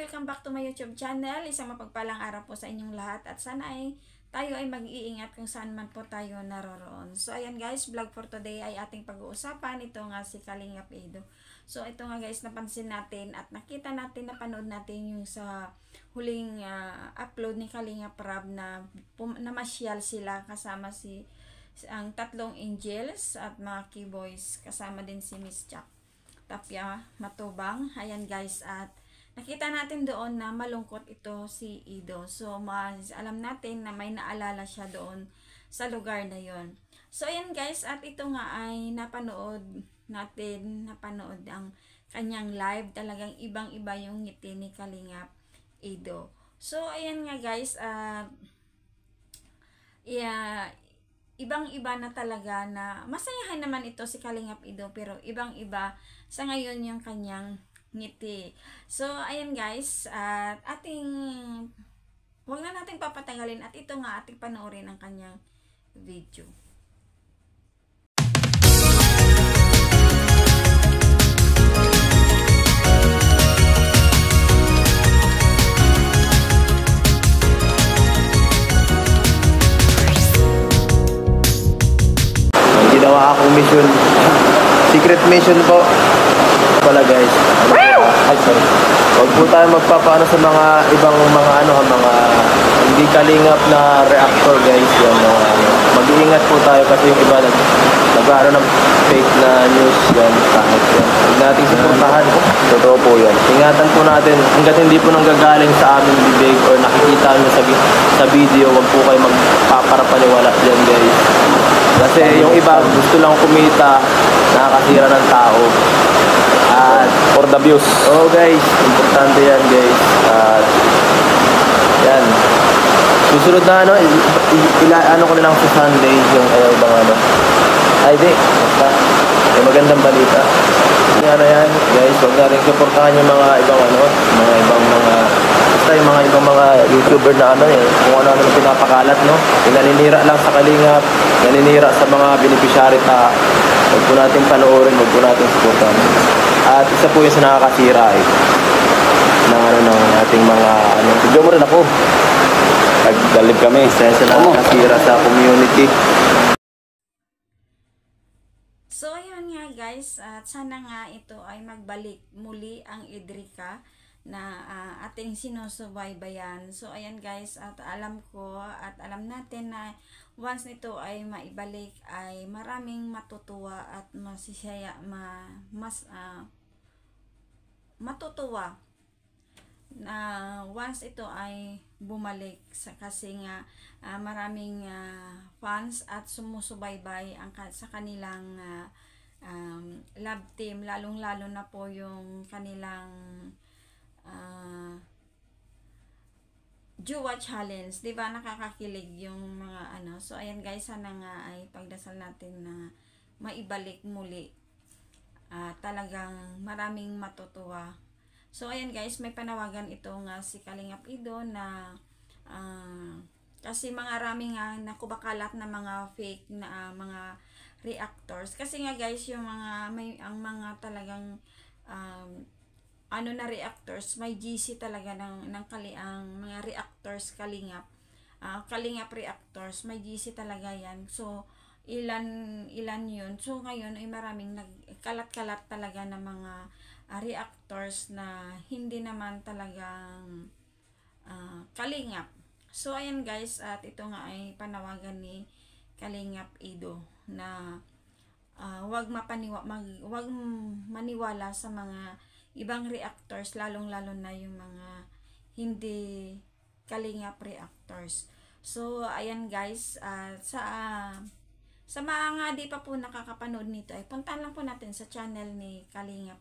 welcome back to my YouTube channel. Isang mapagpalang araw po sa inyong lahat at sana ay tayo ay mag-iingat kung saan man po tayo naroroon. So ayan guys, vlog for today ay ating pag-uusapan. Ito nga si Kalingap Edo. So ito nga guys, napansin natin at nakita natin, napanood natin yung sa huling upload ni Kalingap Rab na namasyal sila kasama ang tatlong angels at mga keyboys, kasama din si Miss Jack Tapia Matubang. Ayan guys, at nakita natin doon na malungkot ito si Edo. So alam natin na may naalala siya doon sa lugar na yon. So ayan guys, at ito nga ay napanood ang kanyang live. Talagang ibang-iba yung ngiti ni Kalingap Edo. So ayan nga guys, ibang-iba na talaga, na masayahan naman ito si Kalingap Edo, pero ibang-iba sa ngayon yung kanyang ngiti. So ayan guys, at wag na nating papatagalin at ito nga ating panoorin ang kanyang video. Ginawa akong mission. Secret mission po. Pala guys. Ay, sorry. Huwag po tayo magpapaano sa mga ibang mga mga hindi kalingap na reactor guys. Yan, mag-iingat po tayo kasi yung iba nag-aano ng fake na news yan. Kahit yan. Huwag natin suportahan. Totoo po yan. Ingatan po natin. Hanggat hindi po nanggagaling sa aming bibig or nakikita nyo sa video, huwag po kayo magpaparapaniwala dyan guys. Kasi yung iba gusto lang kumita, nakakasira ng tao. At for the views. Oh guys, importante yan guys. At yan. Susunod na ano ko na lang sa Sunday yung ibang Ay di, may magandang balita. Ano yan guys, huwag na rin supportahan yung mga ibang basta yung mga ibang mga YouTuber na kung ano na pinapakalat, no? Yung naninira lang sa Kalingap, naninira sa mga beneficiary ta. Huwag po natin panoorin, huwag po natin supportahan. At isa po yung nakakasira ng ating mga video mo rin ako. Nagdalib kami sa nakakasira sa community. So ayun nga guys, at sana nga ito ay magbalik muli ang Idrika na ating sinusubaybayan. So ayan guys, at alam ko at alam natin na once nito ay maibalik ay maraming matutuwa at matutuwa na once ito ay bumalik kasi nga maraming fans at sumusubaybay sa kanilang love team, lalong-lalo na po yung kanilang Jua Challenge, 'di ba? Nakakakilig yung mga So ayan guys, sana nga ay pagdasal natin na maibalik muli. Talagang maraming matutuwa. So ayan guys, may panawagan ito nga si Kalingap Edo na kasi marami nga nakubakalat na mga fake na mga reactors. Kasi nga guys, yung ang mga talagang na reactors, may GC talaga ng ang mga reactors Kalingap. Kalingap reactors, may GC talaga yan. So ilan yun. So ngayon ay maraming nagkalat-kalat talaga ng mga reactors na hindi naman talagang Kalingap. So ayan guys, at ito nga ay panawagan ni Kalingap Edo na wag maniwala sa mga ibang reactors, lalong-lalo na yung mga hindi Kalingap reactors. So ayan guys, sa mga di pa po nakakapanood nito ay puntahan lang po natin sa channel ni Kalingap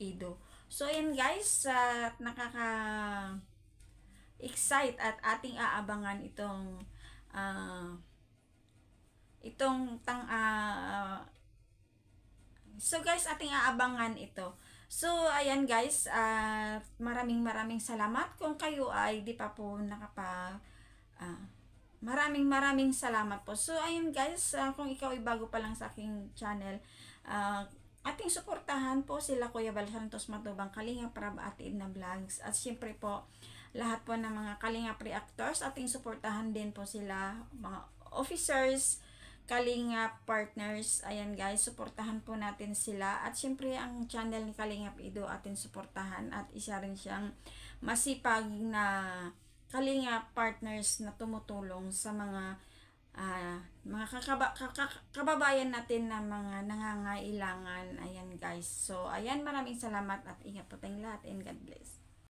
Edo. So ayan guys, nakaka-excite at ating aabangan so guys, ating aabangan ito. So ayan guys, maraming salamat. Kung kayo ay di pa po maraming salamat po. So ayun guys, kung ikaw ay bago pa lang sa aking channel, ating suportahan po sila Kuya Bal Santos Matubang, Kalingap Rab at Edna Vlogs. At syempre po, lahat po ng mga Kalingap reactors, ating suportahan din po sila, mga officers, Kalingap partners. Ayan guys, suportahan po natin sila. At syempre ang channel ni Kalingap Edu ating suportahan, at isa rin siyang masipag na Kalingap partners na tumutulong sa mga kababayan natin na mga nangangailangan. Ayan guys. So, ayan, maraming salamat at ingat po tayong lahat and God bless.